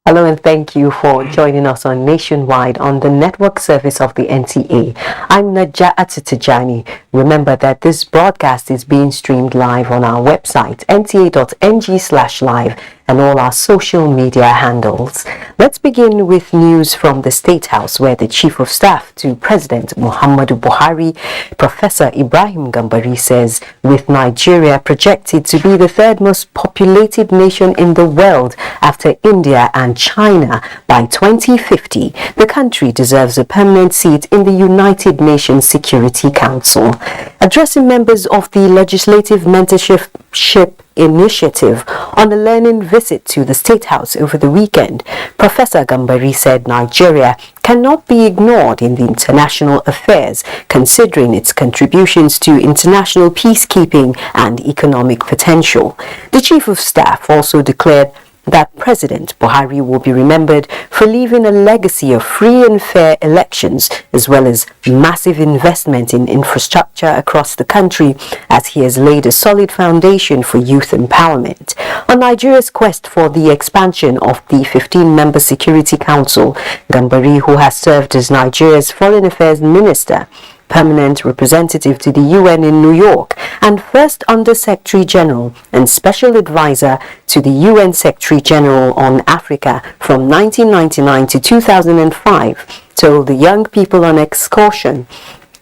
Hello and thank you for joining us on Nationwide on the network service of the NTA. I'm Najat Tijani. Remember that this broadcast is being streamed live on our website, nta.ng/live, and all our social media handles. Let's begin with news from the State House, where the Chief of Staff to President Muhammadu Buhari, Professor Ibrahim Gambari, says with Nigeria projected to be the third most populated nation in the world after India and China by 2050, the country deserves a permanent seat in the United Nations Security Council. Addressing members of the Legislative Mentorship Initiative on a learning visit to the State House over the weekend, Professor Gambari said Nigeria cannot be ignored in the international affairs, considering its contributions to international peacekeeping and economic potential. The Chief of Staff also declared that President Buhari will be remembered for leaving a legacy of free and fair elections, as well as massive investment in infrastructure across the country, as he has laid a solid foundation for youth empowerment. On Nigeria's quest for the expansion of the 15-member Security Council, Gambari, who has served as Nigeria's Foreign Affairs Minister, permanent representative to the UN in New York, and first Under-Secretary General and Special Advisor to the UN Secretary General on Africa from 1999 to 2005, told the young people on excursion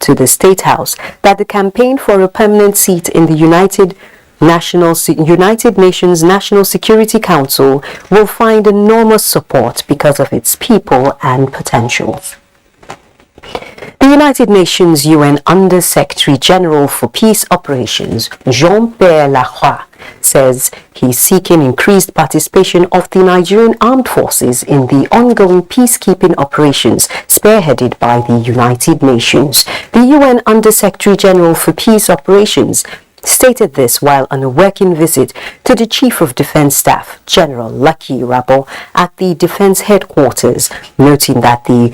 to the State House that the campaign for a permanent seat in the United Nations National Security Council will find enormous support because of its people and potentials. The United Nations UN Under-Secretary General for Peace Operations, Jean-Pierre Lacroix, says he's seeking increased participation of the Nigerian armed forces in the ongoing peacekeeping operations spearheaded by the United Nations. The UN Under-Secretary General for Peace Operations stated this while on a working visit to the Chief of Defense Staff, General Lucky Rabo, at the Defense Headquarters, noting that the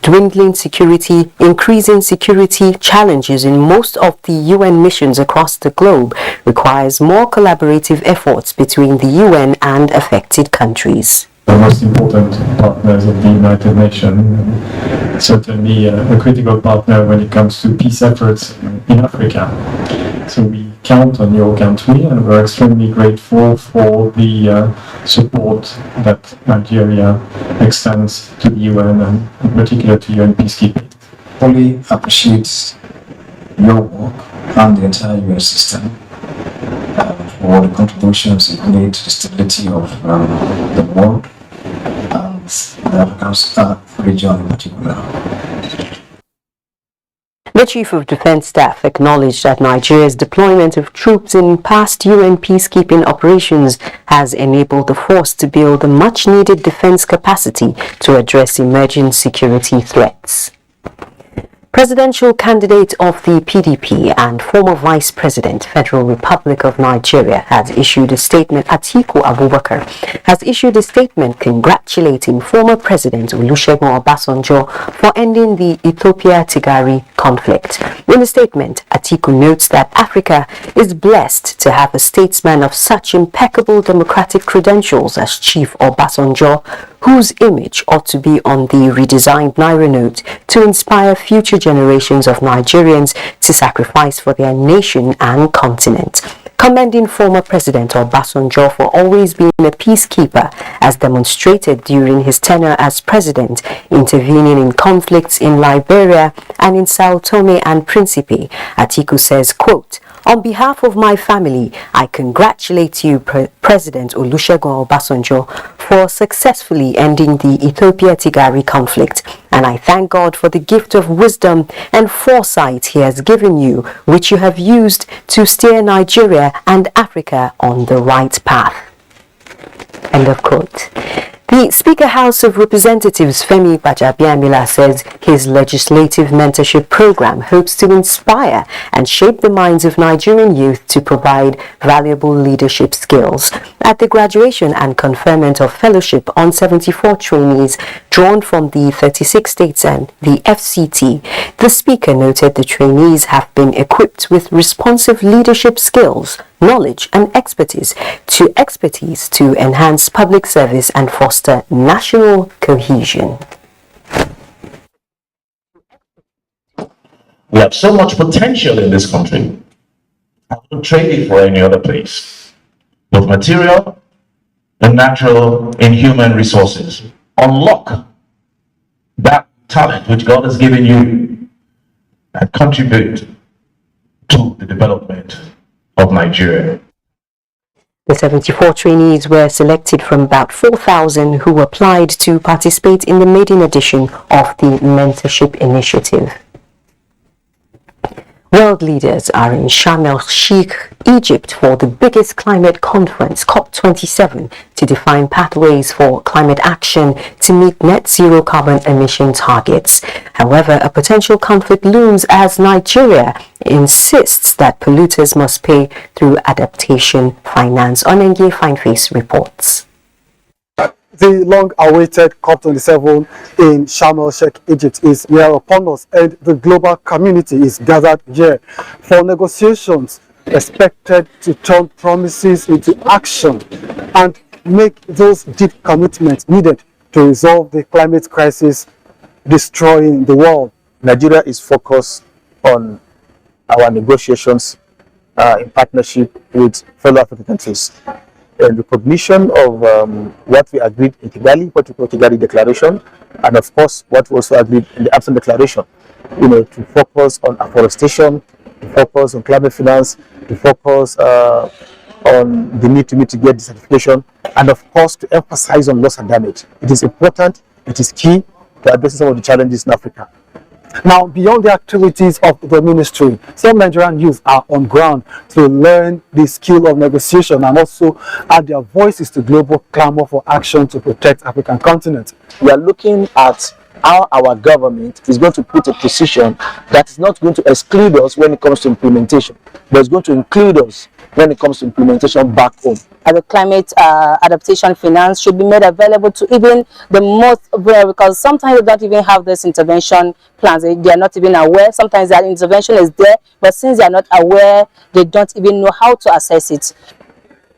dwindling security, increasing security challenges in most of the UN missions across the globe requires more collaborative efforts between the UN and affected countries. The most important partners of the United Nations, certainly a critical partner when it comes to peace efforts in Africa. So we count on your country, and we're extremely grateful for the support that Nigeria extends to the UN and in particular to UN peacekeeping. Fully appreciate your work and the entire UN system for the contributions it made to the stability of the world and the African region in particular. The Chief of Defense Staff acknowledged that Nigeria's deployment of troops in past UN peacekeeping operations has enabled the force to build a much-needed defense capacity to address emerging security threats. Presidential candidate of the PDP and former Vice President, Federal Republic of Nigeria, has issued a statement. Atiku Abubakar has issued a statement congratulating former President Olusegun Obasanjo for ending the Ethiopia-Tigray conflict. In the statement, Atiku notes that Africa is blessed to have a statesman of such impeccable democratic credentials as Chief Obasanjo, whose image ought to be on the redesigned Naira note to inspire future generations of Nigerians to sacrifice for their nation and continent. Commending former President Obasanjo for always being a peacekeeper, as demonstrated during his tenure as president, intervening in conflicts in Liberia and in Sao Tome and Principe, Atiku says, quote, On behalf of my family, I congratulate you, President Olusegun Obasanjo, for successfully ending the Ethiopia-Tigray conflict, and I thank God for the gift of wisdom and foresight He has given you, which you have used to steer Nigeria and Africa on the right path. End of quote. The Speaker House of Representatives Femi Gbajabiamila says his legislative mentorship program hopes to inspire and shape the minds of Nigerian youth to provide valuable leadership skills. At the graduation and conferment of fellowship on 74 trainees drawn from the 36 states and the FCT, the Speaker noted the trainees have been equipped with responsive leadership skills, knowledge and expertise to enhance public service and foster national cohesion. We have so much potential in this country. I wouldn't trade it for any other place. Both material and natural and human resources. Unlock that talent which God has given you and contribute to the development of Nigeria. The 74 trainees were selected from about 4,000 who applied to participate in the maiden edition of the mentorship initiative. World leaders are in Sharm el-Sheikh, Egypt for the biggest climate conference, COP27, to define pathways for climate action to meet net zero carbon emission targets. However, a potential conflict looms as Nigeria insists that polluters must pay through adaptation finance. Onengie Fineface reports. The long-awaited COP27 in Sharm el-Sheikh, Egypt is near upon us, and the global community is gathered here for negotiations expected to turn promises into action and make those deep commitments needed to resolve the climate crisis destroying the world. Nigeria is focused on our negotiations in partnership with fellow African countries. In recognition of what we agreed in Kigali, what we call Kigali Declaration, and of course what we also agreed in the Absent Declaration, to focus on afforestation, to focus on climate finance, to focus on the need to mitigate desertification, and of course to emphasize on loss and damage. It is important, it is key to addressing some of the challenges in Africa. Now, beyond the activities of the ministry, some Nigerian youth are on ground to learn the skill of negotiation and also add their voices to global clamor for action to protect African continent. We are looking at how our government is going to put a position that is not going to exclude us when it comes to implementation, but is going to include us when it comes to implementation back home. The climate adaptation finance should be made available to even the most vulnerable, because sometimes they don't even have this intervention plans. They are not even aware. Sometimes that intervention is there, but since they are not aware, they don't even know how to assess it.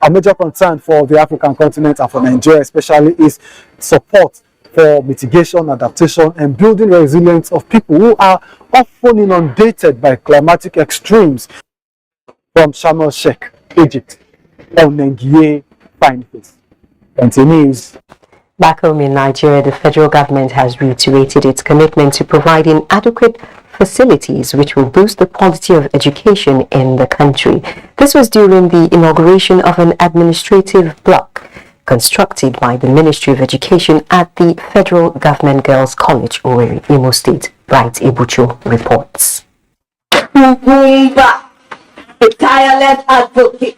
A major concern for the African continent and for Nigeria especially is support for mitigation, adaptation, and building resilience of people who are often inundated by climatic extremes. From Sharm el-Sheikh, Egypt, Onengie Fineface, NTA News. Back home in Nigeria, the federal government has reiterated its commitment to providing adequate facilities which will boost the quality of education in the country. This was during the inauguration of an administrative block constructed by the Ministry of Education at the Federal Government Girls College, Owerri, Imo State. Bright Ebucho reports. A tireless advocate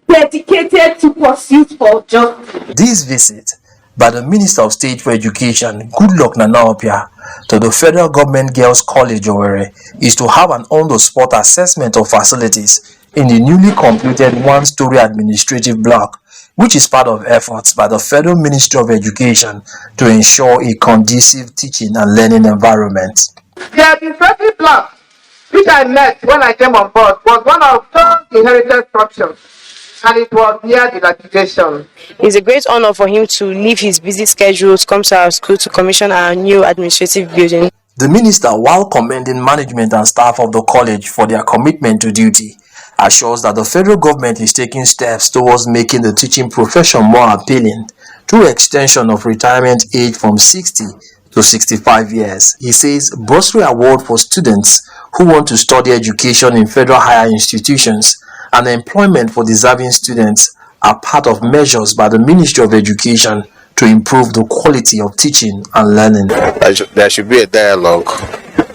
dedicated to pursuit for justice. This visit by the Minister of State for Education, Goodluck Nanaopia, to the Federal Government Girls College Owerri is to have an on-the-spot assessment of facilities in the newly completed one-story administrative block, which is part of efforts by the Federal Ministry of Education to ensure a conducive teaching and learning environment. The administrative block, which I met when I came on board, was one of those inherited structures, and it was near dilapidation. It's a great honor for him to leave his busy schedule to come to our school to commission our new administrative building. The minister, while commending management and staff of the college for their commitment to duty, assures that the federal government is taking steps towards making the teaching profession more appealing through extension of retirement age from 60 to 65 years. He says bursary award for students who want to study education in federal higher institutions and employment for deserving students are part of measures by the Ministry of Education to improve the quality of teaching and learning. There should be a dialogue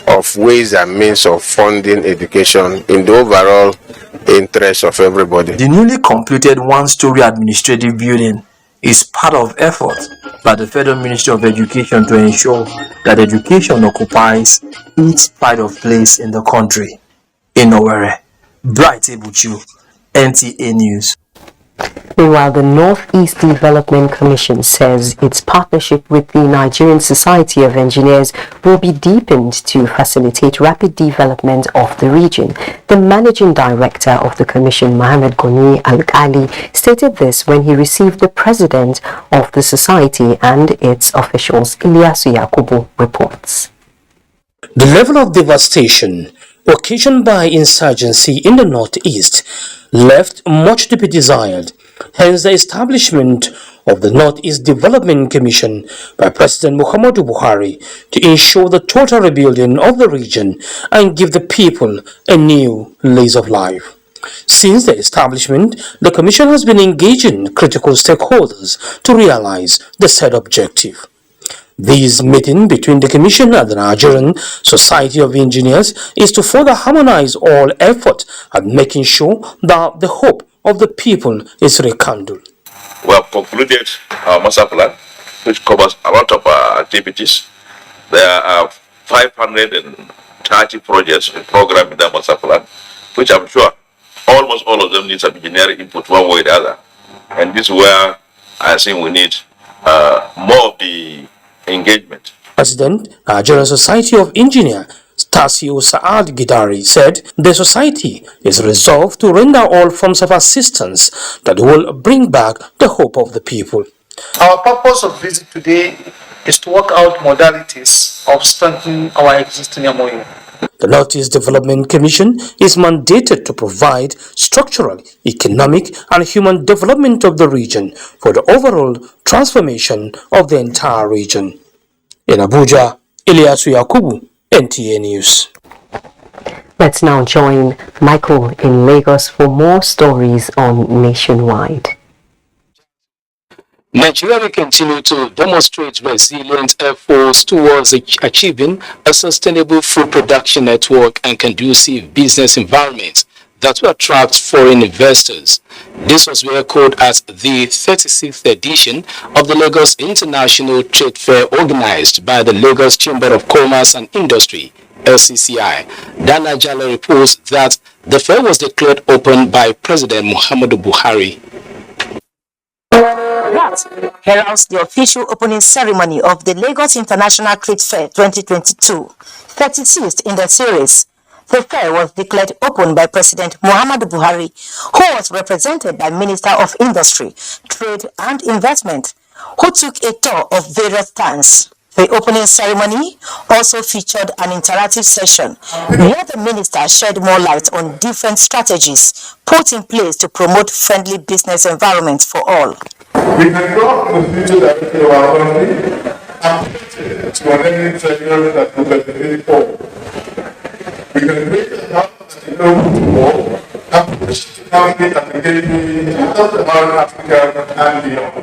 of ways and means of funding education in the overall interest of everybody. The newly completed one-story administrative building is part of efforts by the Federal Ministry of Education to ensure that education occupies each pride of place in the country. In Owerri, Bright Ebuchu, NTA News. Meanwhile, the Northeast Development Commission says its partnership with the Nigerian Society of Engineers will be deepened to facilitate rapid development of the region. The managing director of the commission, Mohammed Goni Al-Ali, stated this when he received the president of the society and its officials. Ilyasu Yakubu reports. The level of devastation occasioned by insurgency in the Northeast left much to be desired. Hence the establishment of the Northeast Development Commission by President Muhammadu Buhari to ensure the total rebuilding of the region and give the people a new lease of life. Since the establishment, the Commission has been engaging critical stakeholders to realize the said objective. This meeting between the Commission and the Nigerian Society of Engineers is to further harmonize all efforts at making sure that the hope of the people is rekindled. We have concluded our master plan, which covers a lot of activities. There are 530 projects in program in that master plan, which I'm sure almost all of them need some engineering input one way or the other. And this is where I think we need more of the engagement. President, Nigerian Society of Engineers, Tasio Saad Gidari, said the society is resolved to render all forms of assistance that will bring back the hope of the people. Our purpose of visit today is to work out modalities of strengthening our existing MOU. The Northeast Development Commission is mandated to provide structural, economic, and human development of the region for the overall transformation of the entire region. In Abuja, Ilyasu Yakubu, NTA News. Let's now join Michael in Lagos for more stories on Nationwide. Nigeria will continue to demonstrate resilient efforts towards achieving a sustainable food production network and conducive business environment that will attract foreign investors. This was echoed at the 36th edition of the Lagos International Trade Fair organized by the Lagos Chamber of Commerce and Industry, LCCI. Dana Jalo reports that the fair was declared open by President Muhammadu Buhari. That heralds the official opening ceremony of the Lagos International Trade Fair 2022, 36th in the series. The fair was declared open by President Muhammadu Buhari, who was represented by Minister of Industry, Trade and Investment, who took a tour of various stands. The opening ceremony also featured an interactive session where the minister shed more light on different strategies put in place to promote friendly business environments for all. We can go to the future direction of our country and to an ending segment that will be forward. We can create a house that is open to all and push economic and engagement in sub-Saharan Africa and beyond.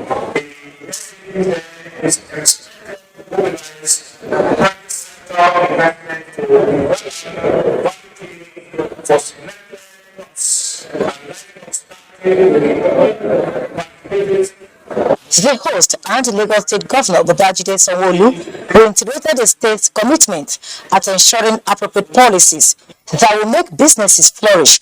The host and Lagos State Governor Babajide Sanwo-Olu reiterated the state's commitment at ensuring appropriate policies that will make businesses flourish.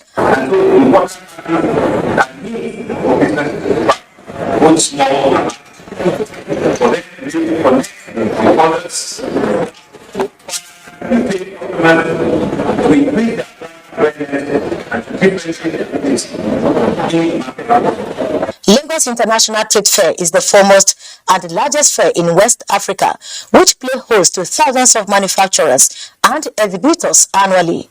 Lagos International Trade Fair is the foremost and largest fair in West Africa, which play host to thousands of manufacturers and exhibitors annually.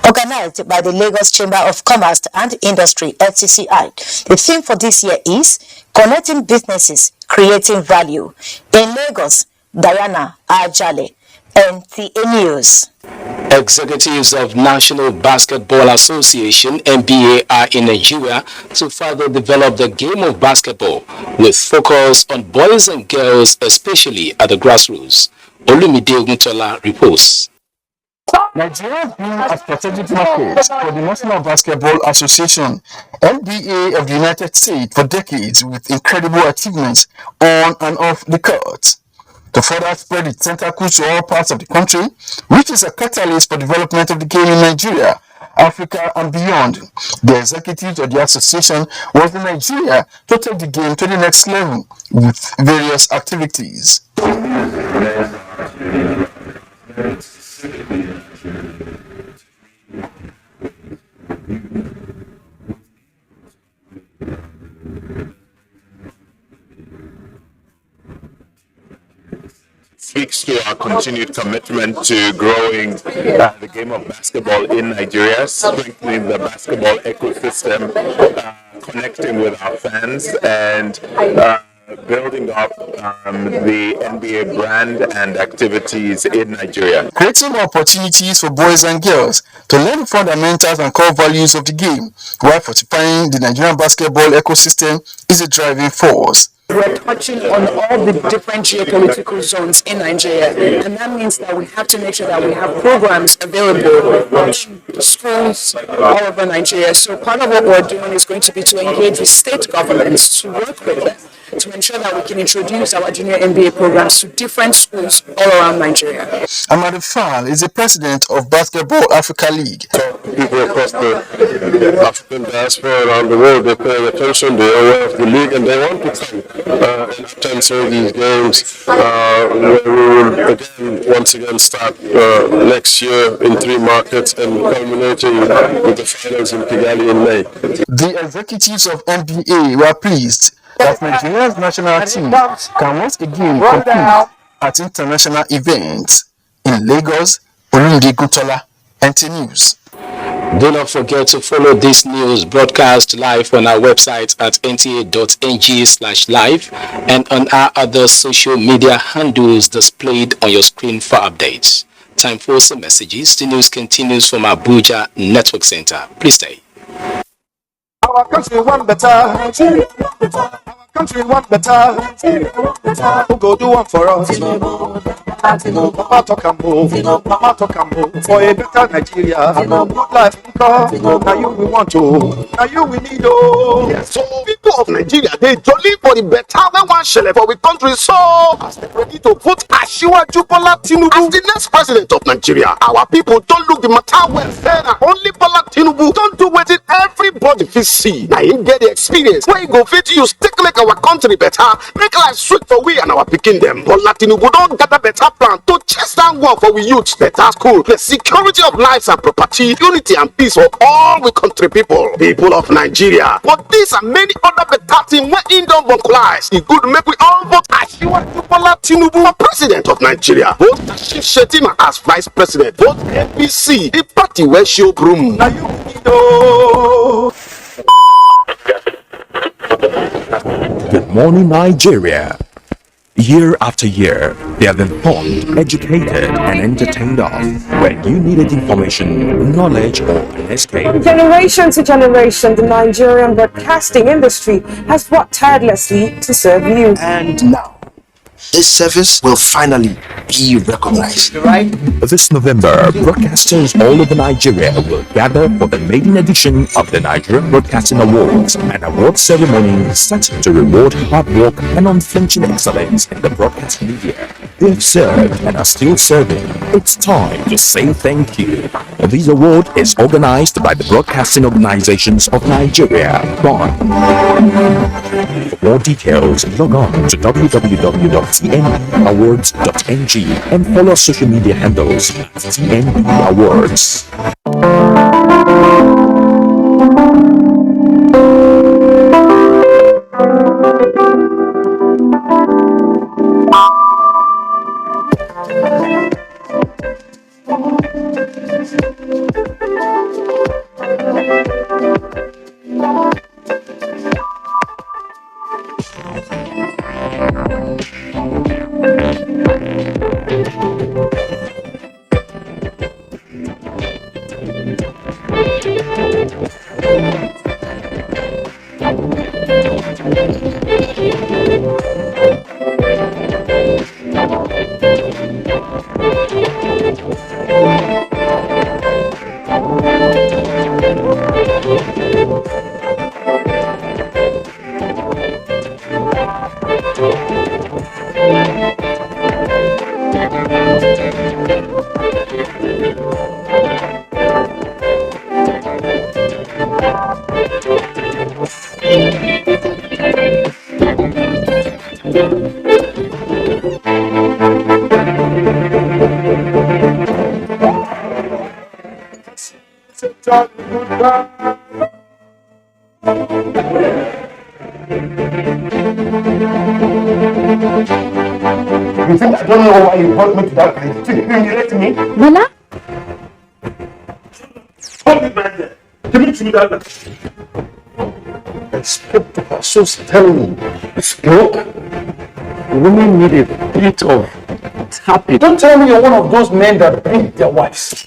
Organized by the Lagos Chamber of Commerce and Industry, LCCI, the theme for this year is Connecting Businesses, Creating Value. In Lagos, Diana Ajale, NTA News. Executives of National Basketball Association (NBA) are in Nigeria to further develop the game of basketball with focus on boys and girls, especially at the grassroots. Olumide Oguntola reports. Nigeria has been a strategic market for the National Basketball Association (NBA) of the United States for decades, with incredible achievements on and off the court. To further spread its tentacles to all parts of the country, which is a catalyst for development of the game in Nigeria, Africa and beyond, the executives of the association was in Nigeria to take the game to the next level with various activities. Speaks to our continued commitment to growing the game of basketball in Nigeria, strengthening the basketball ecosystem, connecting with our fans, and building up the NBA brand and activities in Nigeria. Creating opportunities for boys and girls to learn the fundamentals and core values of the game, while fortifying the Nigerian basketball ecosystem, is a driving force. We're touching on all the different geopolitical zones in Nigeria, and that means that we have to make sure that we have programs available in schools all over Nigeria. So part of what we're doing is going to be to engage with state governments to work with them to ensure that we can introduce our junior NBA programs to different schools all around Nigeria. Amadu Fall is the president of Basketball Africa League. People across the African diaspora around the world, they're paying attention, they're aware of the league, and they want to come and attend some of these games. We will once again start next year in 3 markets and culminating with the finals in Kigali in May. The executives of NBA were pleased that Nigeria's national team can once again compete at international events. In Lagos, Olumide Oguntola, NTA News. Do not forget to follow this news broadcast live on our website at nta.ng/live and on our other social media handles displayed on your screen for updates. Time for some messages. The news continues from Abuja Network Center. Please stay. Our country want better. Our country want better. Who go do one for us? Mama talk and move. Mama talk and move. For a better Nigeria. Good life come. Now you we want to. Now you we need to. Yes. So people of Nigeria, they jolly for the better than one shell for we country. So as they ready to vote Asiwaju Bola Tinubu as the next president of Nigeria. Our people don't look the matter well. Say na only Bola Tinubu don't do what everybody fit see. Now him get the experience. Where you go fit use take make our country better, make life sweet for we and our picking them. Bola Tinubu don't gather better plan to chase down war for we youth, better school, the security of lives and property, unity and peace for all we country people of Nigeria. But these and many other better things when in don't vocalize. It good make we all vote Asiwaju Bola Tinubu for president of Nigeria. Vote Ashif Shetima as vice president. Vote APC, the party where show broom. Now you know. Good morning, Nigeria. Year after year, they have been informed, educated, and entertained of. When you needed information, knowledge, or an escape. Generation to generation, the Nigerian broadcasting industry has worked tirelessly to serve you. And now, this service will finally be recognized. This November, broadcasters all over Nigeria will gather for the maiden edition of the Nigerian Broadcasting Awards, an award ceremony set to reward hard work and unflinching excellence in the broadcast media. They have served and are still serving. It's time to say thank you. This award is organized by the Broadcasting Organizations of Nigeria, BON. For more details, log on to www.tnawards.ng and follow social media handles at TNP Awards. You think I don't know why you brought me to that place? You humiliate me? Bola? Hold it back there. Give me to that. I spoke to her, so tell me, it's broke. Women need a bit of tapping. Don't tell me you're one of those men that beat their wives.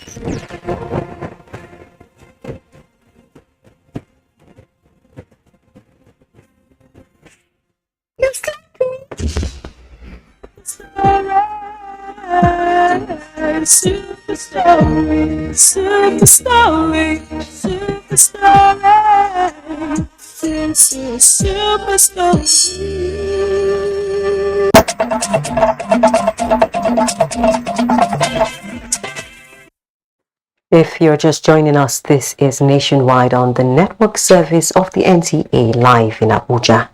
Super story, super story, super story. This is super story. If you're just joining us, this is Nationwide on the network service of the NTA live in Abuja.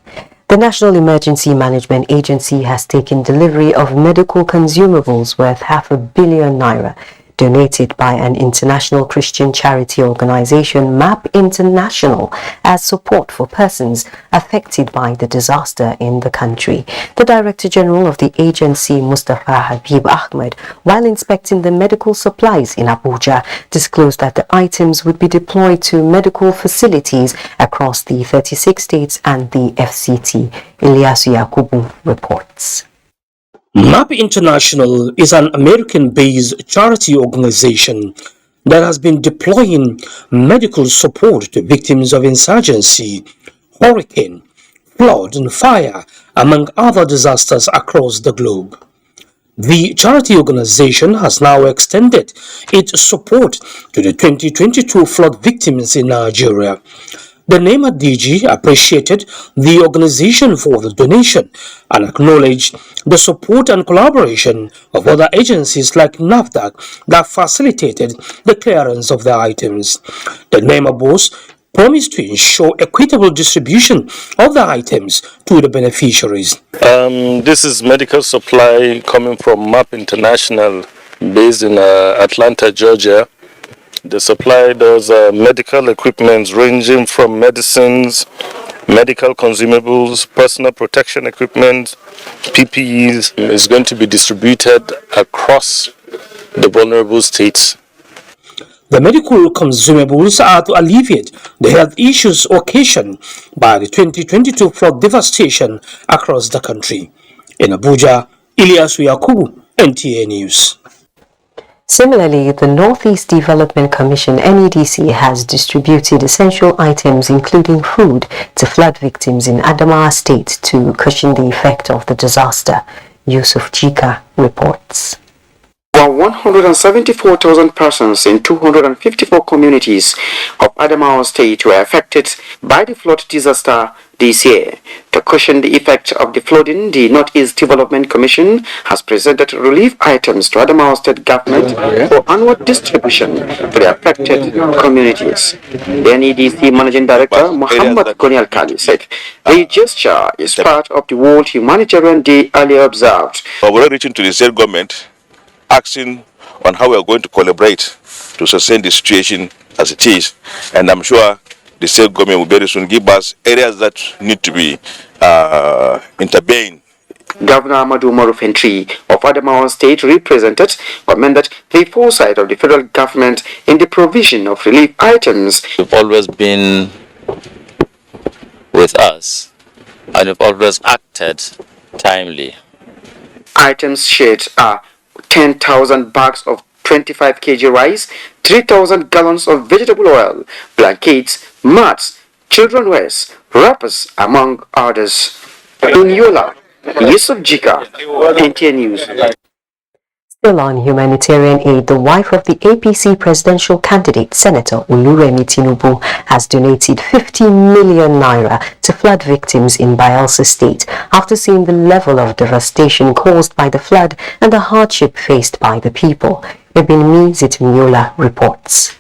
The National Emergency Management Agency has taken delivery of medical consumables worth £500 million donated by an international Christian charity organization, MAP International, as support for persons affected by the disaster in the country. The Director General of the agency, Mustafa Habib Ahmed, while inspecting the medical supplies in Abuja, disclosed that the items would be deployed to medical facilities across the 36 states and the FCT. Ilyasu Yakubu reports. MAP International is an American-based charity organization that has been deploying medical support to victims of insurgency, hurricane, flood and fire, among other disasters across the globe. The charity organization has now extended its support to the 2022 flood victims in Nigeria. The NEMA DG appreciated the organization for the donation and acknowledged the support and collaboration of other agencies like NAFDAC that facilitated the clearance of the items. The NEMA boss promised to ensure equitable distribution of the items to the beneficiaries. This is medical supply coming from MAP International based in Atlanta, Georgia. The supply does medical equipment ranging from medicines, medical consumables, personal protection equipment, PPEs. It's going to be distributed across the vulnerable states. The medical consumables are to alleviate the health issues occasioned by the 2022 flood devastation across the country. In Abuja, Ilyasu Yakubu, NTA News. Similarly, the Northeast Development Commission (NEDC) has distributed essential items including food to flood victims in Adamawa State to cushion the effect of the disaster. Yusuf Chika reports. Over 174,000 persons in 254 communities of Adamawa State were affected by the flood disaster this year. To cushion the effect of the flooding, the Northeast Development Commission has presented relief items to Adamawa State government for annual distribution to the affected communities. The NEDC Managing Director, Muhammad Goni Al-Kali, said the gesture is part of the World Humanitarian Day earlier observed. We're already reaching to the state government, asking on how we are going to collaborate to sustain the situation as it is. And I'm sure the state government will very soon give us areas that need to be intervened. Governor Amadou Marufentri of Adamawa State commended the foresight of the federal government in the provision of relief items. You've always been with us and you've always acted timely. Items shared are 10,000 bags of 25 kg rice, 3,000 gallons of vegetable oil, blankets, mats, children's wears, wrappers, among others. In Yola, Yusuf Jika, NTA News. Still on humanitarian aid, the wife of the APC presidential candidate, Senator Oluremi Tinubu, has donated 50 million naira to flood victims in Bayelsa State after seeing the level of devastation caused by the flood and the hardship faced by the people. Ebinimi Zitimiola reports.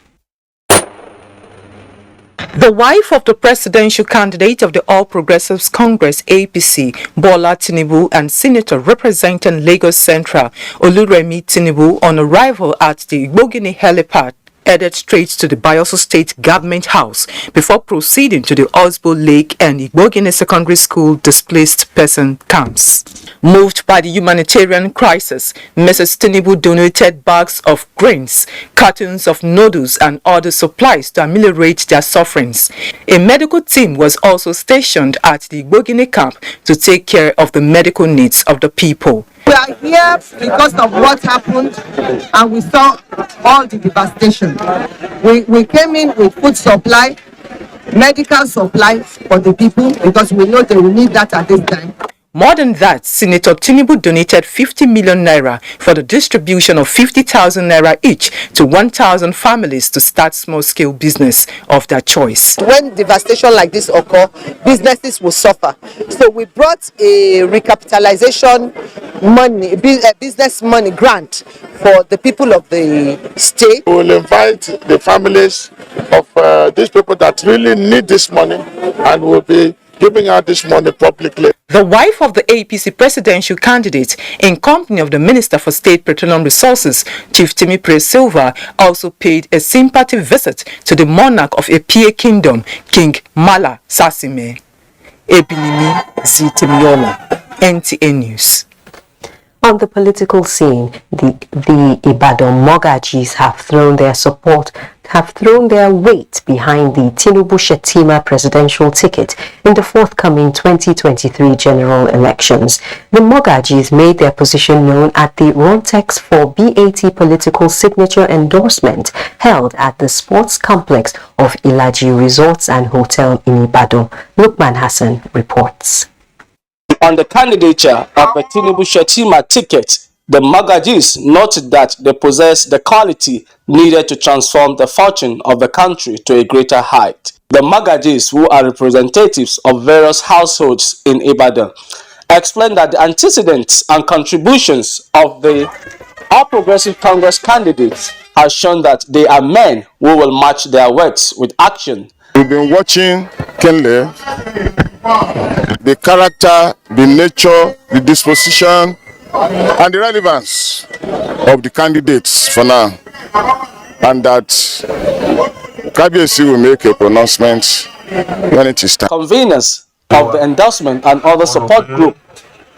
The wife of the presidential candidate of the All Progressives Congress APC, Bola Tinubu, and Senator representing Lagos Central, Oluremi Tinubu, on arrival at the Igbogini helipad, headed straight to the Bayelsa State Government House before proceeding to the Osbo Lake and Igbogini Secondary School displaced person camps. Moved by the humanitarian crisis, Mrs. Tinubu donated bags of grains, cartons of noodles and other supplies to ameliorate their sufferings. A medical team was also stationed at the Igbogini camp to take care of the medical needs of the people. We are here because of what happened and we saw all the devastation. We came in with food supply, medical supplies for the people because we know they will need that at this time. More than that, Senator Tinubu donated 50 million naira for the distribution of 50,000 naira each to 1,000 families to start small-scale business of their choice. When devastation like this occurs, businesses will suffer. So we brought a recapitalization money, business money grant for the people of the state. We will invite the families of these people that really need this money and will be giving out this money publicly. The wife of the APC presidential candidate, in company of the Minister for State Petroleum Resources, Chief Timi Silva, also paid a sympathy visit to the monarch of Epie Kingdom, King Mala Sasime. Ebinimi Zitemiola, NTA News. On the political scene, the Ibadan Mogajis have thrown their weight behind the Tinubu Shetima presidential ticket in the forthcoming 2023 general elections. The Mogajis made their position known at the Rontex for BAT political signature endorsement held at the sports complex of Ilaji Resorts and Hotel in Ibadan. Lukman Hassan reports. On the candidature of the Tinubu Shetima ticket, the Magajis noted that they possess the quality needed to transform the fortune of the country to a greater height. The Magajis, who are representatives of various households in Ibadan, explained that the antecedents and contributions of the All Progressive Congress candidates has shown that they are men who will match their words with action. We've been watching keenly the character, the nature, the disposition, and the relevance of the candidates for now, and that KBC will make a pronouncement when it is time. Conveners of the endorsement and other support group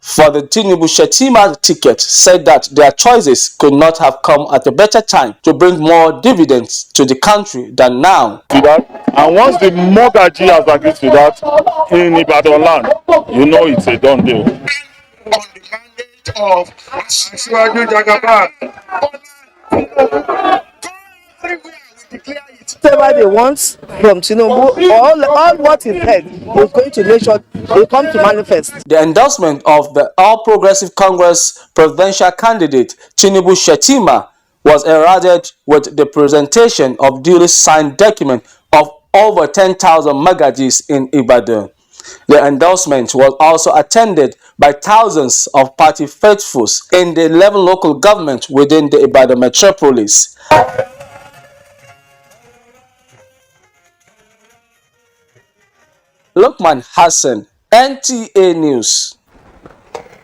for the Tinubu Shetima ticket said that their choices could not have come at a better time to bring more dividends to the country than now. And once the Mogaji has agreed to that in Ibadan land, you know it's a done deal. On the mandate of Asiwaju Jagaban, whatever they want from Tinubu, all what he said, he's going to make sure they come to manifest. The endorsement of the All Progressive Congress presidential candidate Tinubu Shetima was heralded with the presentation of duly signed document of over 10,000 Magajis in Ibadan. The endorsement was also attended by thousands of party faithfuls in the 11 local governments within the Ibadan metropolis. Lukman Hassan, NTA News.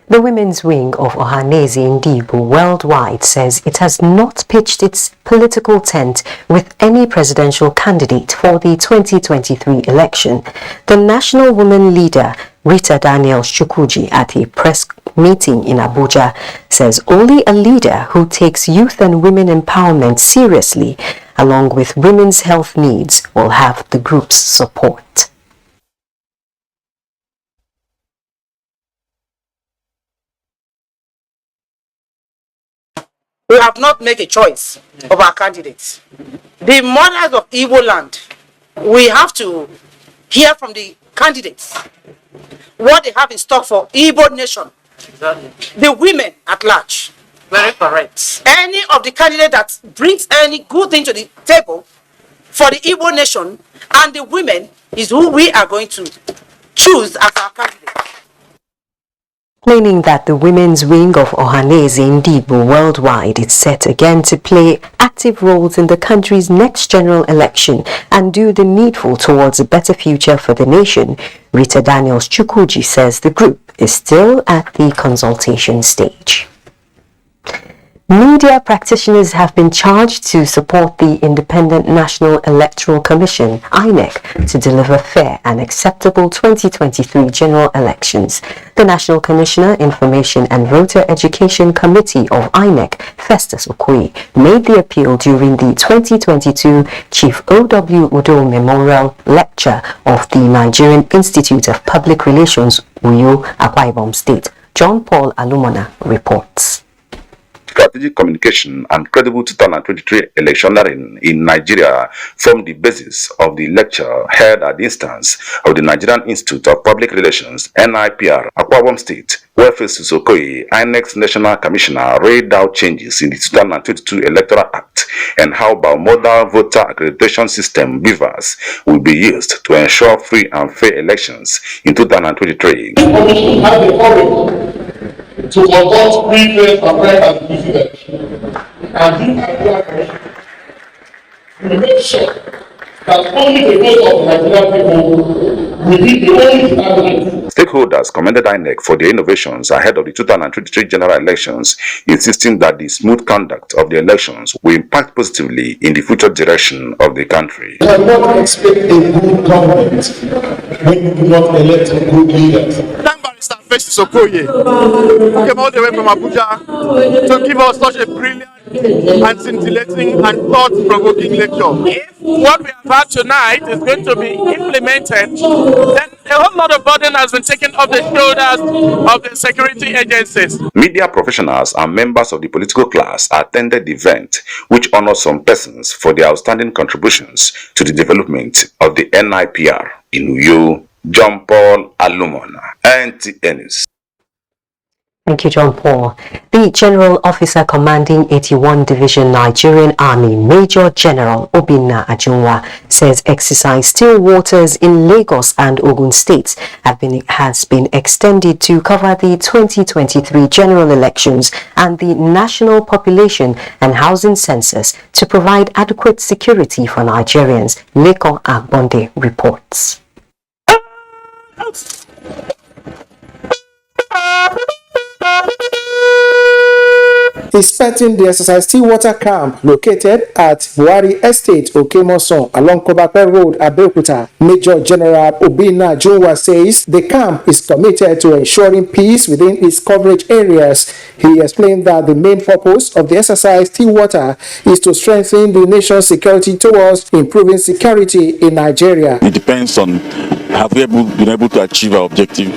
The women's wing of Ohaneze Ndibo worldwide says it has not pitched its political tent with any presidential candidate for the 2023 election. The national woman leader, Rita Daniels Chukwuji, at a press meeting in Abuja, says only a leader who takes youth and women empowerment seriously, along with women's health needs, will have the group's support. We have not made a choice of our candidates. The mothers of Igbo land, we have to hear from the candidates what they have in stock for Igbo nation, the women at large. Very correct. Any of the candidate that brings any good thing to the table for the Igbo nation and the women is who we are going to choose as our candidate. Claiming that the women's wing of Ohanese Ndigbo worldwide is set again to play active roles in the country's next general election and do the needful towards a better future for the nation, Rita Daniels Chukwuji says the group is still at the consultation stage. Media practitioners have been charged to support the Independent National Electoral Commission, INEC, to deliver fair and acceptable 2023 general elections. The National Commissioner, Information and Voter Education Committee of INEC, Festus Okoye, made the appeal during the 2022 Chief O.W. Udo Memorial Lecture of the Nigerian Institute of Public Relations, Uyo, Akwa Ibom State. John Paul Alumona reports. Strategic communication and credible 2023 electioneering in Nigeria form the basis of the lecture held at the instance of the Nigerian Institute of Public Relations, NIPR, Akwa Ibom State, where Festus Okoye, INEC's National Commissioner, read out changes in the 2022 Electoral Act and how bimodal voter accreditation system BVAS will be used to ensure free and fair elections in 2023. To conduct free, fair, and inclusive elections. And this will make sure that only the vote of Nigerian people will be the only standard. Stakeholders commended INEC for their innovations ahead of the 2023 general elections, insisting that the smooth conduct of the elections will impact positively in the future direction of the country. You cannot expect a good government when you do not elect good leaders. Festus Okoye, who came all the way from Abuja to give us such a brilliant and scintillating and thought-provoking lecture. If what we have had tonight is going to be implemented, then a whole lot of burden has been taken off the shoulders of the security agencies. Media professionals and members of the political class attended the event, which honors some persons for their outstanding contributions to the development of the NIPR in Uyo. John Paul Alumona, NTA News. Thank you, John Paul. The General Officer Commanding 81 Division Nigerian Army, Major General Obinna Ajunwa, says exercise still waters in Lagos and Ogun states has been extended to cover the 2023 general elections and the national population and housing census to provide adequate security for Nigerians. Lekon Agbonde reports. Inspecting the exercise Stillwater camp located at Buhari Estate, Okemoson, along Kobape Road, Abeokuta, Major General Obinna Ajunwa says the camp is committed to ensuring peace within its coverage areas. He explained that the main purpose of the exercise Stillwater is to strengthen the nation's security towards improving security in Nigeria. It depends on have we been able to achieve our objective.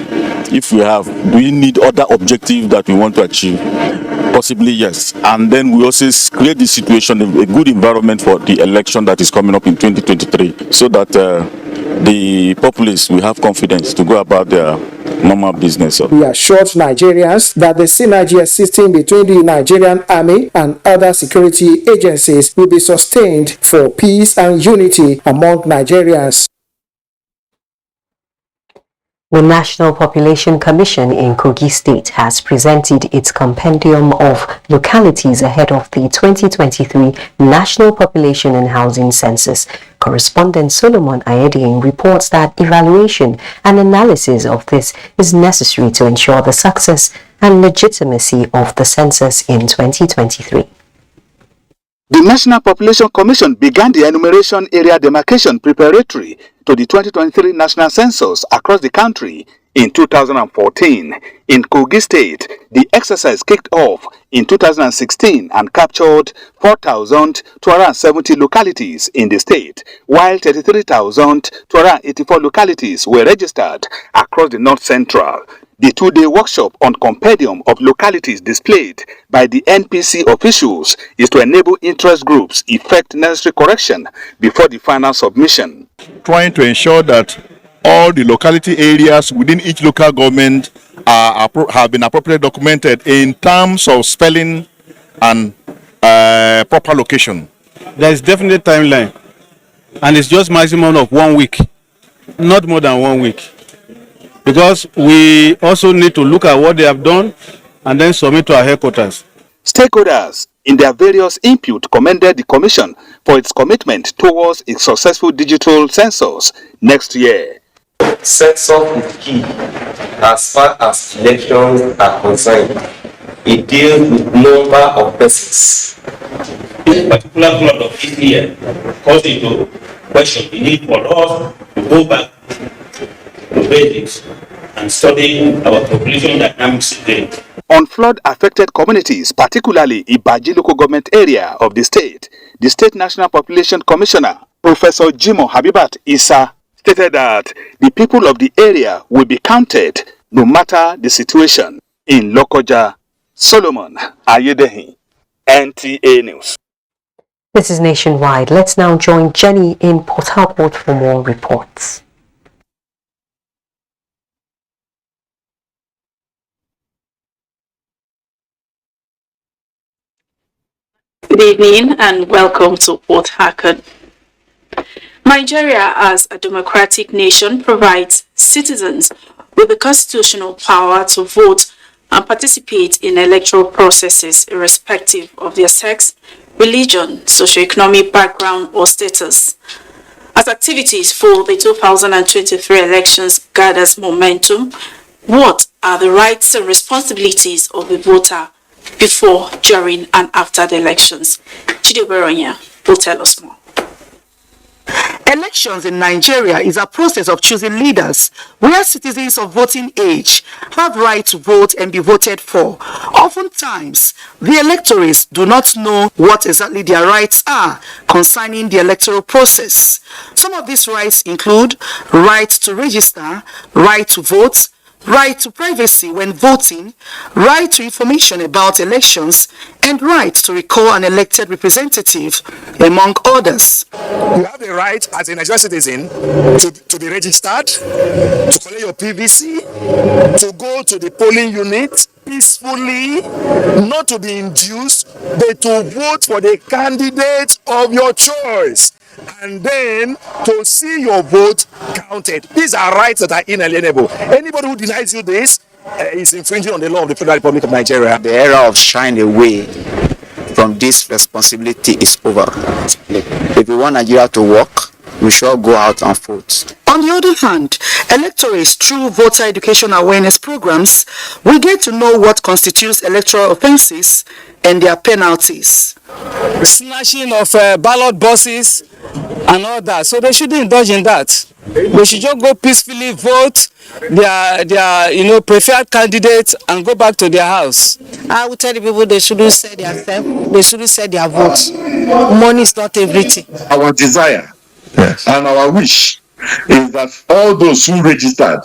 If we have, do we need other objectives that we want to achieve? Possibly yes. And then we also create the situation, a good environment for the election that is coming up in 2023, so that the populace will have confidence to go about their normal business. We assured Nigerians that the synergy existing between the Nigerian Army and other security agencies will be sustained for peace and unity among Nigerians. The National Population Commission in Kogi State has presented its compendium of localities ahead of the 2023 National Population and Housing Census. Correspondent Solomon Ayedin reports that evaluation and analysis of this is necessary to ensure the success and legitimacy of the census in 2023. The National Population Commission began the enumeration area demarcation preparatory to the 2023 National Census across the country in 2014. In Kogi State, the exercise kicked off in 2016 and captured 4,270 localities in the state, while 33,284 localities were registered across the North Central. The two-day workshop on compendium of localities displayed by the NPC officials is to enable interest groups effect necessary correction before the final submission. Trying to ensure that all the locality areas within each local government have been appropriately documented in terms of spelling and proper location. There is definitely timeline, and it's just maximum of 1 week, not more than 1 week, because we also need to look at what they have done and then submit to our headquarters. Stakeholders, in their various input, commended the Commission for its commitment towards a successful digital census next year. Census is key as far as elections are concerned. It deals with number of persons. This particular flood of this year calls into question the need for us to go back to basics and study our population dynamics today. On flood-affected communities, particularly Ibaji local government area of the State National Population Commissioner, Professor Jimo Habibat Isa, stated that the people of the area will be counted no matter the situation. In Lokoja, Solomon Ayedehin, NTA News. This is Nationwide. Let's now join Jenny in Port Harcourt for more reports. Good evening and welcome to Port Harcourt. Nigeria, as a democratic nation, provides citizens with the constitutional power to vote and participate in electoral processes irrespective of their sex, religion, socioeconomic background or status. As activities for the 2023 elections gathers momentum, what are the rights and responsibilities of the voter before, during and after the elections? Chide Beronya will tell us more. Elections in Nigeria is a process of choosing leaders where citizens of voting age have right to vote and be voted for. Oftentimes, the electors do not know what exactly their rights are concerning the electoral process. Some of these rights include right to register, right to vote, right to privacy when voting, right to information about elections, and right to recall an elected representative, among others. You have the right as a Nigerian citizen to be registered, to collect your PVC, to go to the polling unit peacefully, not to be induced, but to vote for the candidate of your choice, and then to see your vote counted. These are rights that are inalienable. Anybody who denies you this is infringing on the law of the Federal Republic of Nigeria. The era of shying away from this responsibility is over. If we want Nigeria to work, we should go out and vote. On the other hand, electors through voter education awareness programs will get to know what constitutes electoral offences and their penalties. Snatching of ballot boxes and all that, so they shouldn't indulge in that. They should just go peacefully vote their preferred candidates and go back to their house. I will tell the people they shouldn't sell themselves, they shouldn't sell their votes. Money is not everything. Our desire and our wish is that all those who registered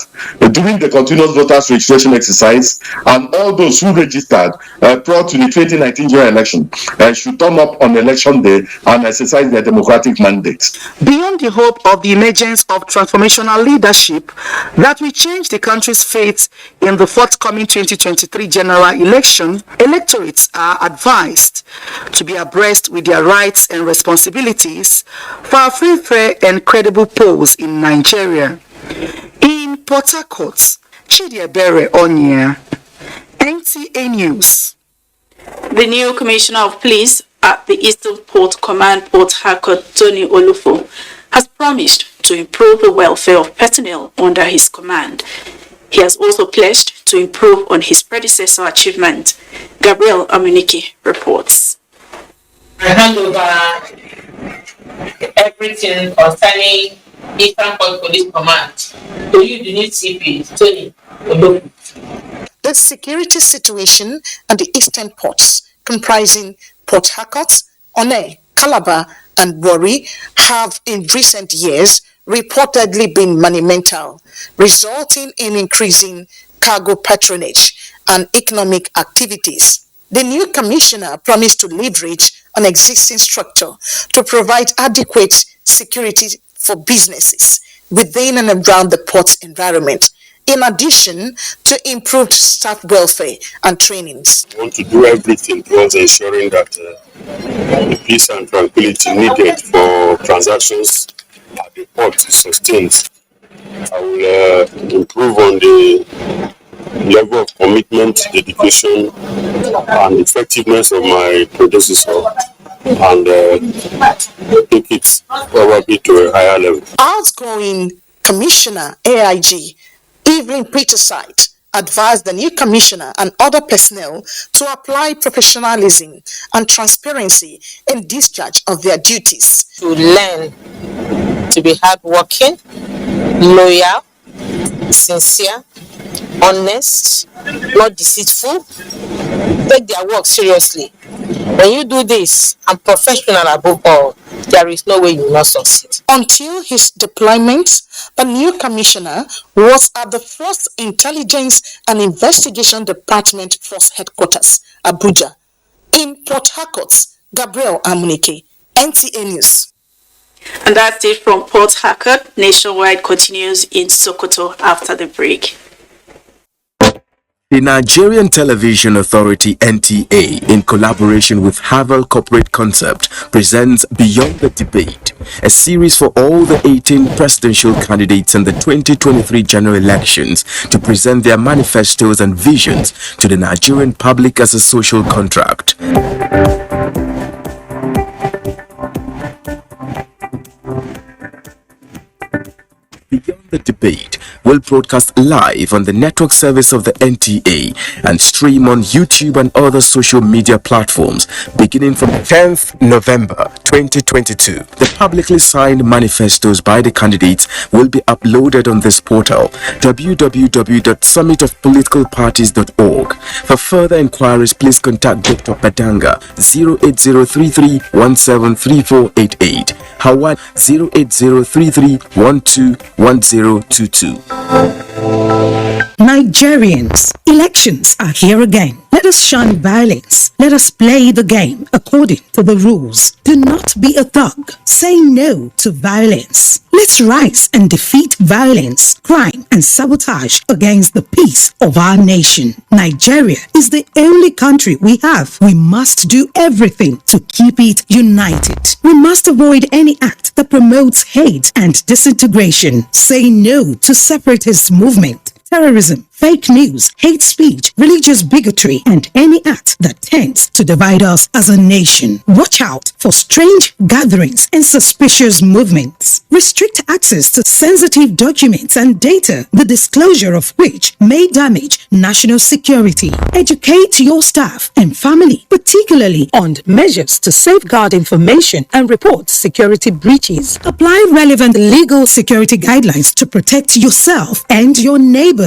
during the continuous voters registration exercise and all those who registered prior to the 2019 general election should turn up on election day and exercise their democratic mandate. Beyond the hope of the emergence of transformational leadership that will change the country's fate in the forthcoming 2023 general election, electorates are advised to be abreast with their rights and responsibilities for a free, fair and credible polls in Nigeria. In Port Harcourt, Chidiebere Onya, NTA News. The new Commissioner of Police at the Eastern Port Command, Port Harcourt, Tony Olufo, has promised to improve the welfare of personnel under his command. He has also pledged to improve on his predecessor achievement. Gabriel Amunike reports. I hand over everything concerning Eastern Port Police Command to you, the new CP, Tony Olufo. The security situation at the eastern ports, comprising Port Harcourt, Onne, Calabar, and Warri, have in recent years reportedly been monumental, resulting in increasing cargo patronage and economic activities. The new commissioner promised to leverage an existing structure to provide adequate security for businesses within and around the port environment, in addition to improved staff welfare and trainings. We want to do everything towards ensuring that the peace and tranquility needed for transactions at the port is sustained. I will improve on the level of commitment, dedication, and effectiveness of my predecessor and take it probably to a higher level. Outgoing Commissioner AIG Evelyn Peterside advised the new commissioner and other personnel to apply professionalism and transparency in discharge of their duties. To learn to be hardworking, loyal, sincere, honest, not deceitful. Take their work seriously. When you do this, and professional above all, there is no way you will not succeed. Until his deployment, the new commissioner was at the 1st Intelligence and Investigation Department Force Headquarters, Abuja. In Port Harcourt, Gabriel Amunike, NTA News. And that's it from Port Harcourt. Nationwide continues in Sokoto after the break. The Nigerian Television Authority NTA, in collaboration with Havel Corporate Concept, presents Beyond the Debate, a series for all the 18 presidential candidates in the 2023 general elections to present their manifestos and visions to the Nigerian public as a social contract. Beyond the Debate will broadcast live on the network service of the NTA and stream on YouTube and other social media platforms beginning from 10th November 2022. The publicly signed manifestos by the candidates will be uploaded on this portal, www.summitofpoliticalparties.org. For further inquiries, please contact Dr. Badanga 08033173488, Howard 08033121022. Nigerians, elections are here again. Let us shun violence. Let us play the game according to the rules. Do not be a thug. Say no to violence. Let's rise and defeat violence, crime, and sabotage against the peace of our nation. Nigeria is the only country we have. We must do everything to keep it united. We must avoid any act that promotes hate and disintegration. Say no to separatist movement, terrorism, fake news, hate speech, religious bigotry, and any act that tends to divide us as a nation. Watch out for strange gatherings and suspicious movements. Restrict access to sensitive documents and data, the disclosure of which may damage national security. Educate your staff and family, particularly on measures to safeguard information and report security breaches. Apply relevant legal security guidelines to protect yourself and your neighbors.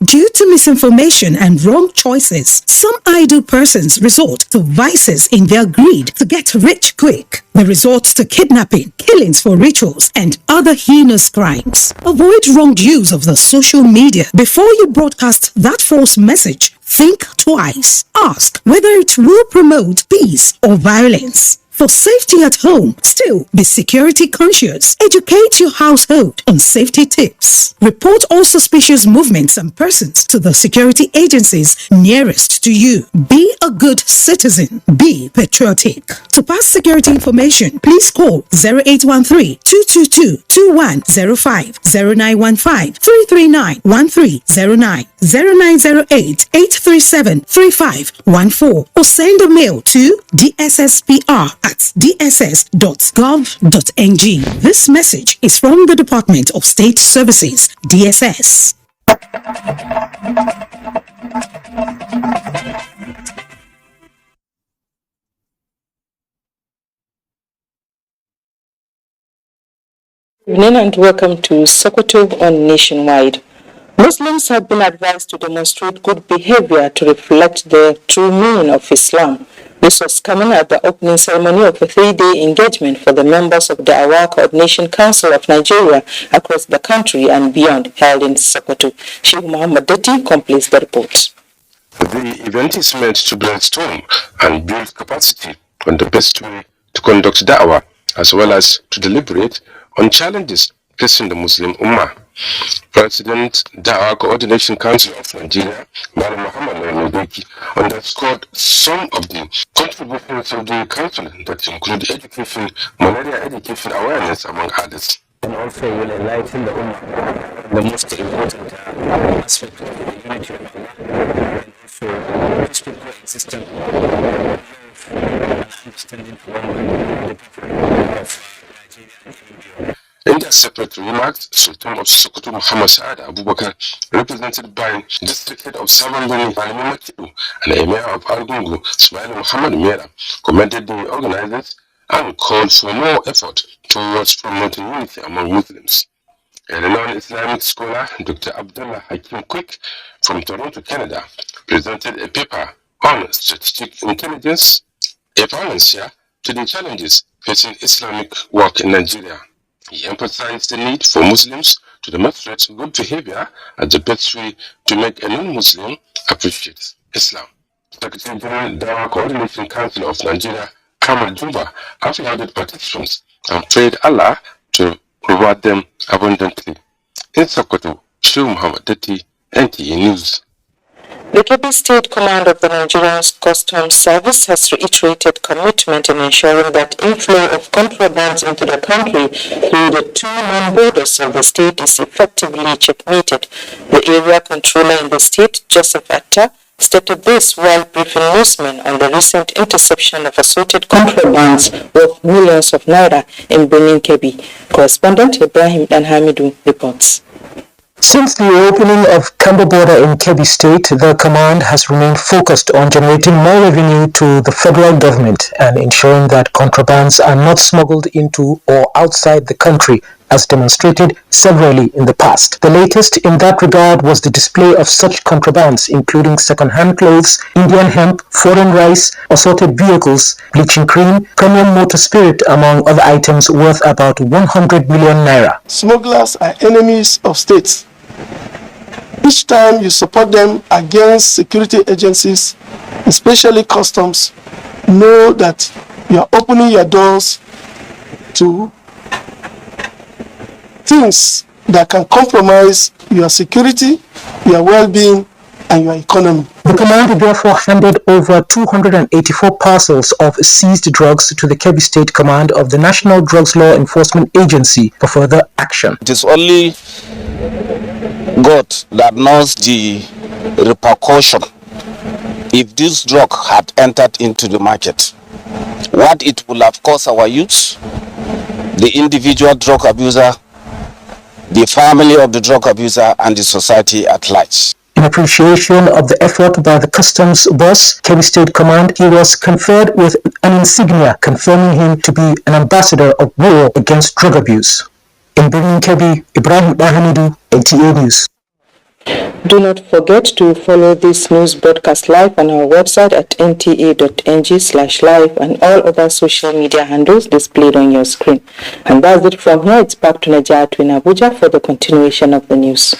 Due to misinformation and wrong choices, some idle persons resort to vices in their greed to get rich quick. They resort to kidnapping, killings for rituals, and other heinous crimes. Avoid wrong use of the social media. Before you broadcast that false message, think twice. Ask whether it will promote peace or violence. For safety at home, still be security conscious. Educate your household on safety tips. Report all suspicious movements and persons to the security agencies nearest to you. Be a good citizen. Be patriotic. To pass security information, please call 0813-222-2105, 0915-339-1309, 0908-837-3514, or send a mail to dsspr@dss.gov.ng. This message is from the Department of State Services, DSS. Good evening and welcome to Sokoto on Nationwide. Muslims have been advised to demonstrate good behavior to reflect the true meaning of Islam. This was coming at the opening ceremony of a 3-day engagement for the members of the Da'wah Coordination Council of Nigeria across the country and beyond, held in Sokoto. Sheikh Muhammad Dati completes the report. The event is meant to brainstorm and build capacity on the best way to conduct da'wah, as well as to deliberate on challenges facing the Muslim Ummah. President Dawa Coordination Council of Nigeria, Madam Muhammad Nodeki, underscored some of the contributions of the council that include education, malaria education awareness, among others. And also will enlighten the Ummah, the most important aspect of the unity of Allah, and also peaceful coexistence, love and understanding among the people of Nigeria and India. In their separate remarks, Sultan of Sokoto Muhammad Saad Abubakar, represented by District Head of Savandani Alima Makidu and Emir of Argungu, Ismail Muhammad Mera, commended the organizers and called for more effort towards promoting unity among Muslims. A renowned Islamic scholar, Dr. Abdullah Hakim Quick from Toronto, Canada, presented a paper on strategic intelligence, a panacea to the challenges facing Islamic work in Nigeria. He emphasized the need for Muslims to demonstrate good behavior as the best way to make a non-Muslim appreciate Islam. Secretary General Dawa Coordination Council of Nigeria, Kamal Juba, applauded participants and prayed Allah to reward them abundantly. In Sokoto, Shehu Muhammad Dati, NTA News. The Kebbi State Command of the Nigerian Customs Service has reiterated commitment in ensuring that inflow of contraband into the country through the two main borders of the state is effectively checkmated. The area controller in the state, Joseph Atta, stated this while briefing newsmen on the recent interception of assorted contrabands worth millions of naira in Benin Kebbi. Correspondent Ibrahim Danhamidu reports. Since the opening of Kamba border in Kebbi State, the command has remained focused on generating more revenue to the federal government and ensuring that contrabands are not smuggled into or outside the country, as demonstrated severally in the past. The latest in that regard was the display of such contrabands, including second-hand clothes, Indian hemp, foreign rice, assorted vehicles, bleaching cream, premium motor spirit, among other items worth about 100 million naira. Smugglers are enemies of states. Each time you support them against security agencies, especially customs, know that you are opening your doors to things that can compromise your security, your well-being, and your economy. The command therefore handed over 284 parcels of seized drugs to the Kebbi State Command of the National Drugs Law Enforcement Agency for further action. It is only God that knows the repercussion if this drug had entered into the market. What it will have cost our youth, the individual drug abuser, the family of the drug abuser, and the society at large. In appreciation of the effort by the customs boss, Kebbi State Command, he was conferred with an insignia confirming him to be an ambassador of war against drug abuse. In Birnin Kebbi, Ibrahim Bahamidu, NTA News. Do not forget to follow this news broadcast live on our website at nta.ng/live and all other social media handles displayed on your screen. And that's it from here. It's back to Nigerian in Abuja for the continuation of the news.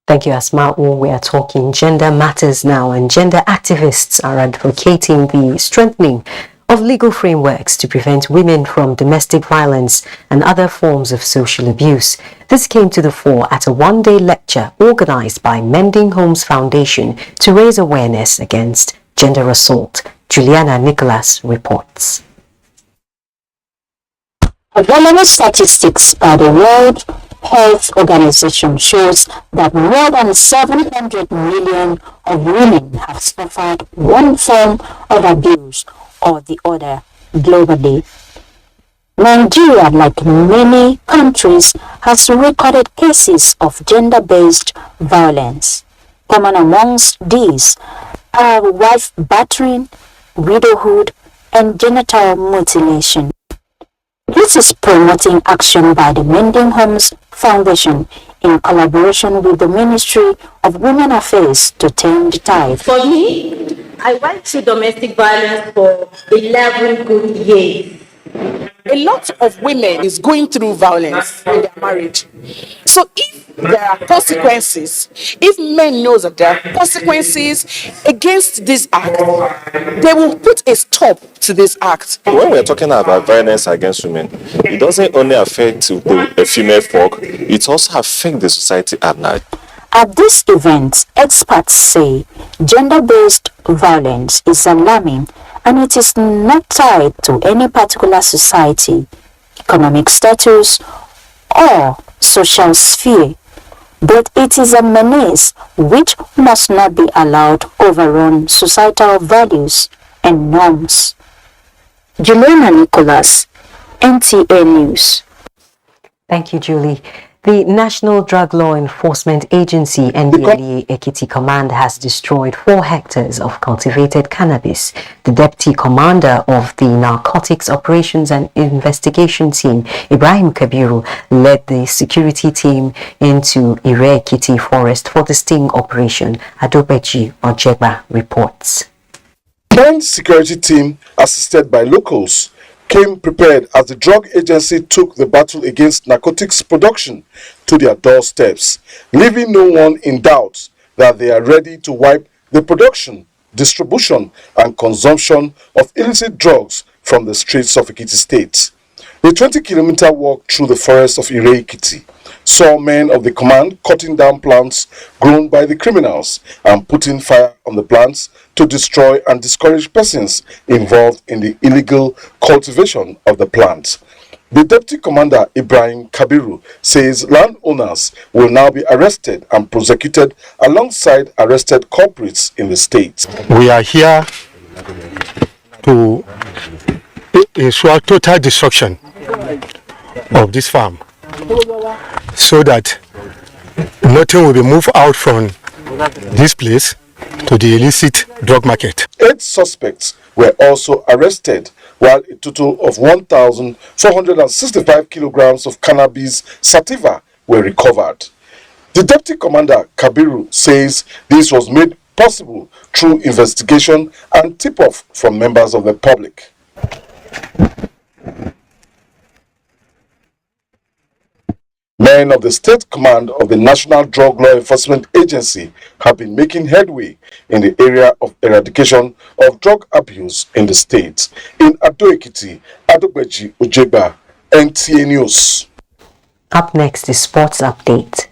Thank you, Asma. We are talking gender matters now, and gender activists are advocating the strengthening of legal frameworks to prevent women from domestic violence and other forms of social abuse. This came to the fore at a one-day lecture organized by Mending Homes Foundation to raise awareness against gender assault. Juliana Nicholas reports. Available statistics by the World Health Organization shows that more than 700 million of women have suffered one form of abuse or the other globally. Nigeria, like many countries, has recorded cases of gender-based violence. Common amongst these are wife battering, widowhood, and genital mutilation. This is promoting action by the Mending Homes Foundation in collaboration with the Ministry of Women Affairs to turn the tide. For me, I went through domestic violence for 11 good years. A lot of women is going through violence in their marriage. So if there are consequences, if men knows that there are consequences against this act, they will put a stop to this act. When we're talking about violence against women, it doesn't only affect the female folk, it also affects the society at large. At this event, experts say gender-based violence is alarming and it is not tied to any particular society, economic status, or social sphere, but it is a menace which must not be allowed to overrun societal values and norms. Juliana Nicholas, NTA News. Thank you, Julie. The National Drug Law Enforcement Agency, NDLEA Ekiti Command, has destroyed 4 hectares of cultivated cannabis. The Deputy Commander of the Narcotics Operations and Investigation Team, Ibrahim Kabiru, led the security team into Ire Ekiti Forest for the sting operation. Adobeji Ojegba reports. The security team, assisted by locals, came prepared as the drug agency took the battle against narcotics production to their doorsteps, leaving no one in doubt that they are ready to wipe the production, distribution and consumption of illicit drugs from the streets of Ekiti State. The 20-kilometer walk through the forest of Ire Ekiti saw men of the command cutting down plants grown by the criminals and putting fire on the plants to destroy and discourage persons involved in the illegal cultivation of the plants. The Deputy Commander Ibrahim Kabiru says landowners will now be arrested and prosecuted alongside arrested culprits in the state. We are here to ensure total destruction of this farm, so that nothing will be moved out from this place to the illicit drug market. 8 suspects were also arrested, while a total of 1,465 kilograms of cannabis sativa were recovered. The Deputy Commander Kabiru says this was made possible through investigation and tip-off from members of the public. Men of the State Command of the National Drug Law Enforcement Agency have been making headway in the area of eradication of drug abuse in the state. In Ado-Ekiti, Adobeji Ojegba, NTA News. Up next is Sports Update.